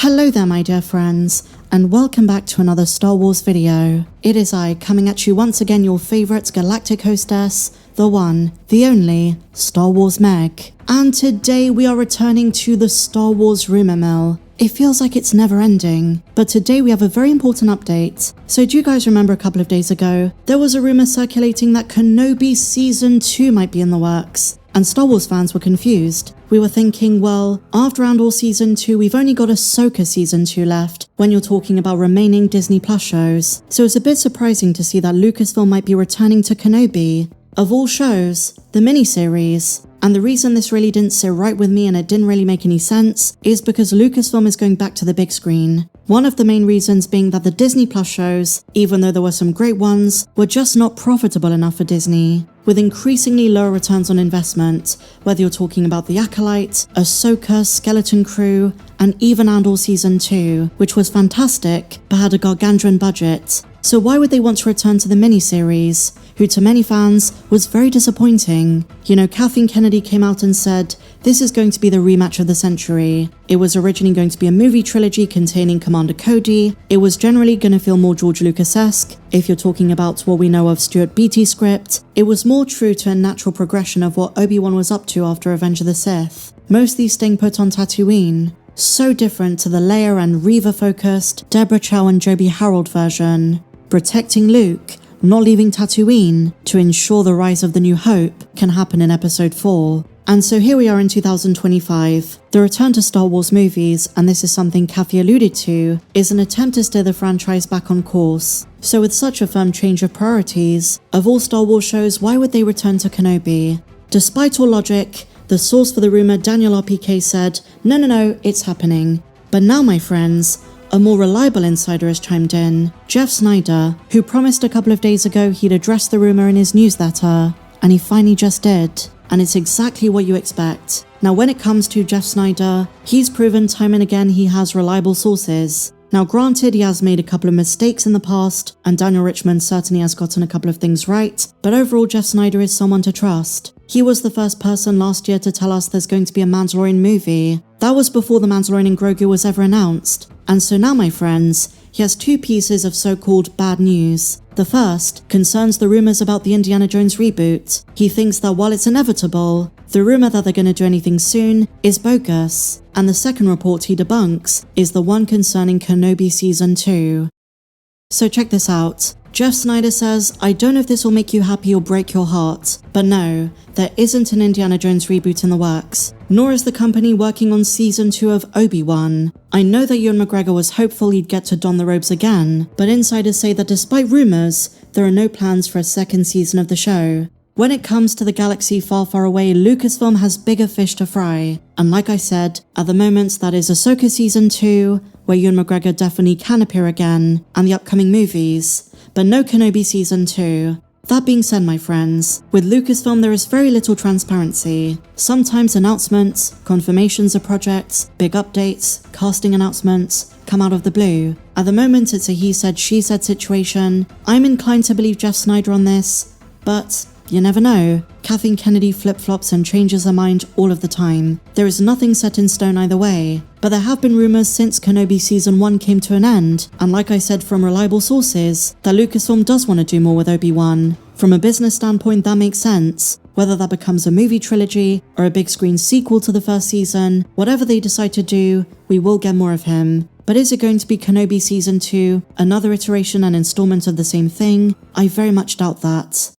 Hello there my dear friends, and welcome back to another Star Wars video. It is I, coming at you once again, your favourite galactic hostess, the one, the only, Star Wars Meg. And today we are returning to the Star Wars rumour mill. It feels like it's never ending, but today we have a very important update. So do you guys remember a couple of days ago, there was a rumour circulating that Kenobi Season 2 might be in the works? And Star Wars fans were confused. We were thinking, well, after Andor Season 2, we've only got Ahsoka Season 2 left, when you're talking about remaining Disney Plus shows. So it's a bit surprising to see that Lucasfilm might be returning to Kenobi. Of all shows, the miniseries. And the reason this really didn't sit right with me and it didn't really make any sense is because Lucasfilm is going back to the big screen. One of the main reasons being that the Disney Plus shows, even though there were some great ones, were just not profitable enough for Disney, with increasingly lower returns on investment, whether you're talking about The Acolyte, Ahsoka, Skeleton Crew, and even Andor Season 2, which was fantastic, but had a gargantuan budget. So why would they want to return to the miniseries, who to many fans was very disappointing? You know, Kathleen Kennedy came out and said, this is going to be the rematch of the century. It was originally going to be a movie trilogy containing Commander Cody. It was generally going to feel more George Lucas-esque. If you're talking about what we know of Stuart Beattie's script, it was more true to a natural progression of what Obi-Wan was up to after Revenge of the Sith, mostly staying put on Tatooine. So different to the Leia and Reva-focused Deborah Chow and Joby Harold version, protecting Luke, not leaving Tatooine to ensure the rise of the New Hope can happen in Episode 4. And so here we are in 2025, the return to Star Wars movies, and this is something Kathy alluded to, is an attempt to steer the franchise back on course. So with such a firm change of priorities, of all Star Wars shows, why would they return to Kenobi? Despite all logic, the source for the rumour, Daniel RPK, said, no, it's happening. But now, my friends, a more reliable insider has chimed in, Jeff Snyder, who promised a couple of days ago he'd address the rumour in his newsletter, and he finally just did. And it's exactly what you expect. Now when it comes to Jeff Snyder, he's proven time and again he has reliable sources. Now granted, he has made a couple of mistakes in the past, and Daniel Richman certainly has gotten a couple of things right, but overall Jeff Snyder is someone to trust. He was the first person last year to tell us there's going to be a Mandalorian movie. That was before The Mandalorian and Grogu was ever announced. And so now, my friends, he has two pieces of so-called bad news. The first concerns the rumors about the Indiana Jones reboot. He thinks that while it's inevitable, the rumor that they're going to do anything soon is bogus. And the second report he debunks is the one concerning Kenobi Season 2. So check this out. Jeff Snyder says, I don't know if this will make you happy or break your heart, but no, there isn't an Indiana Jones reboot in the works, nor is the company working on Season 2 of Obi-Wan. I know that Ewan McGregor was hopeful he'd get to don the robes again, but insiders say that despite rumors, there are no plans for a second season of the show. When it comes to the galaxy far, far away, Lucasfilm has bigger fish to fry. And like I said, at the moment that is Ahsoka Season 2, where Ewan McGregor definitely can appear again, and the upcoming movies, but no Kenobi Season 2. That being said, my friends, with Lucasfilm there is very little transparency. Sometimes announcements, confirmations of projects, big updates, casting announcements come out of the blue. At the moment it's a he said, she said situation. I'm inclined to believe Jeff Snyder on this, but you never know. Kathleen Kennedy flip-flops and changes her mind all of the time. There is nothing set in stone either way. But there have been rumors since Kenobi Season 1 came to an end, and like I said from reliable sources, that Lucasfilm does want to do more with Obi-Wan. From a business standpoint, that makes sense. Whether that becomes a movie trilogy or a big screen sequel to the first season, whatever they decide to do, we will get more of him. But is it going to be Kenobi Season 2, another iteration and installment of the same thing? I very much doubt that.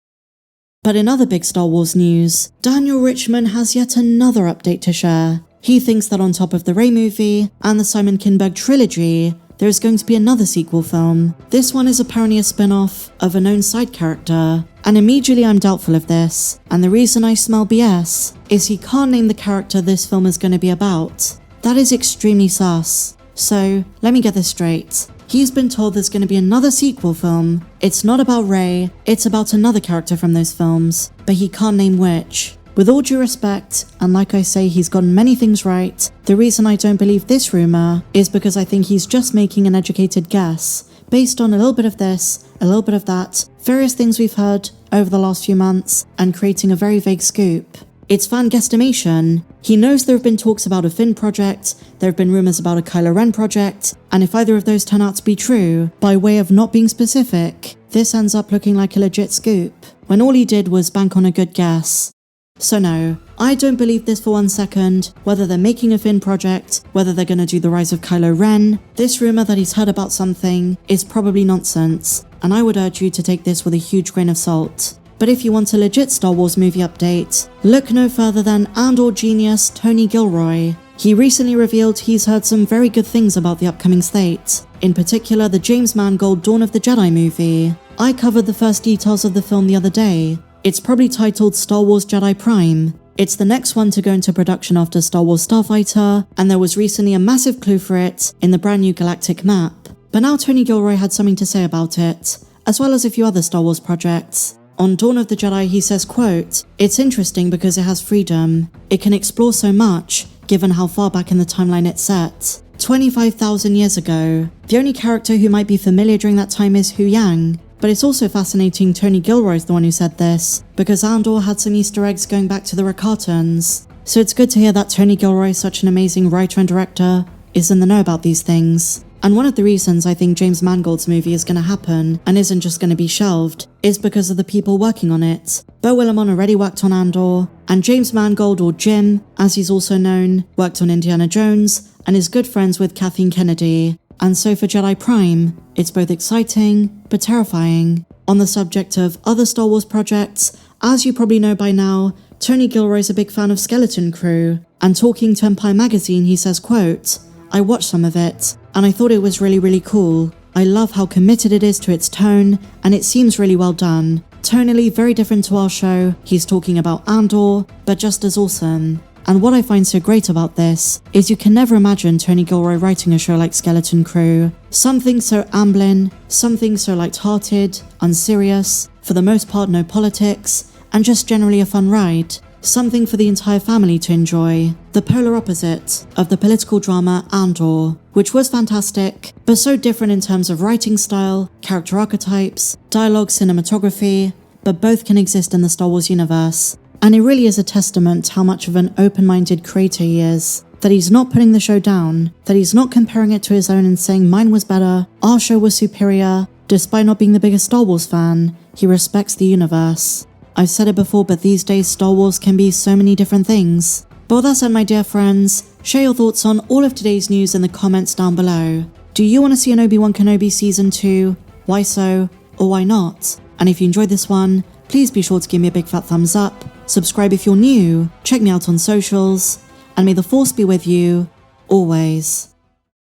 But in other big Star Wars news, Daniel Richman has yet another update to share. He thinks that on top of the Rey movie and the Simon Kinberg trilogy, there is going to be another sequel film. This one is apparently a spin-off of a known side character, and immediately I'm doubtful of this, and the reason I smell BS is he can't name the character this film is going to be about. That is extremely sus. So, let me get this straight. He's been told there's going to be another sequel film. It's not about Rey, it's about another character from those films, but he can't name which. With all due respect, and like I say, he's gotten many things right, the reason I don't believe this rumour is because I think he's just making an educated guess, based on a little bit of this, a little bit of that, various things we've heard over the last few months, and creating a very vague scoop. It's fan guesstimation. He knows there have been talks about a Finn project, there have been rumors about a Kylo Ren project, and if either of those turn out to be true, by way of not being specific, this ends up looking like a legit scoop, when all he did was bank on a good guess. So no, I don't believe this for 1 second, whether they're making a Finn project, whether they're gonna do the Rise of Kylo Ren. This rumor that he's heard about something is probably nonsense, and I would urge you to take this with a huge grain of salt. But if you want a legit Star Wars movie update, look no further than Andor genius Tony Gilroy. He recently revealed he's heard some very good things about the upcoming slate, in particular the James Mangold Dawn of the Jedi movie. I covered the first details of the film the other day. It's probably titled Star Wars Jedi Prime. It's the next one to go into production after Star Wars Starfighter, and there was recently a massive clue for it in the brand new galactic map. But now Tony Gilroy had something to say about it, as well as a few other Star Wars projects. On Dawn of the Jedi, he says, quote, "It's interesting because it has freedom. It can explore so much, given how far back in the timeline it's set. 25,000 years ago. The only character who might be familiar during that time is Hu Yang. But it's also fascinating Tony Gilroy's the one who said this, because Andor had some Easter eggs going back to the Rakatans. So it's good to hear that Tony Gilroy, such an amazing writer and director, is in the know about these things. And one of the reasons I think James Mangold's movie is going to happen and isn't just going to be shelved is because of the people working on it. Beau Willimon already worked on Andor, and James Mangold, or Jim, as he's also known, worked on Indiana Jones and is good friends with Kathleen Kennedy. And so for Jedi Prime, it's both exciting but terrifying. On the subject of other Star Wars projects, as you probably know by now, Tony Gilroy's a big fan of Skeleton Crew, and talking to Empire magazine he says, quote, "I watched some of it, and I thought it was really cool. I love how committed it is to its tone, and it seems really well done. Tonally very different to our show, he's talking about Andor, but just as awesome. And what I find so great about this is you can never imagine Tony Gilroy writing a show like Skeleton Crew. Something so Amblin, something so light-hearted, unserious, for the most part no politics, and just generally a fun ride. Something for the entire family to enjoy. The polar opposite of the political drama Andor, which was fantastic, but so different in terms of writing style, character archetypes, dialogue, cinematography, but both can exist in the Star Wars universe. And it really is a testament to how much of an open-minded creator he is. That he's not putting the show down, that he's not comparing it to his own and saying mine was better, our show was superior. Despite not being the biggest Star Wars fan, he respects the universe. I've said it before, but these days Star Wars can be so many different things. But with that said, my dear friends, share your thoughts on all of today's news in the comments down below. Do you want to see an Obi-Wan Kenobi Season 2? Why so? Or why not? And if you enjoyed this one, please be sure to give me a big fat thumbs up, subscribe if you're new, check me out on socials, and may the Force be with you, always.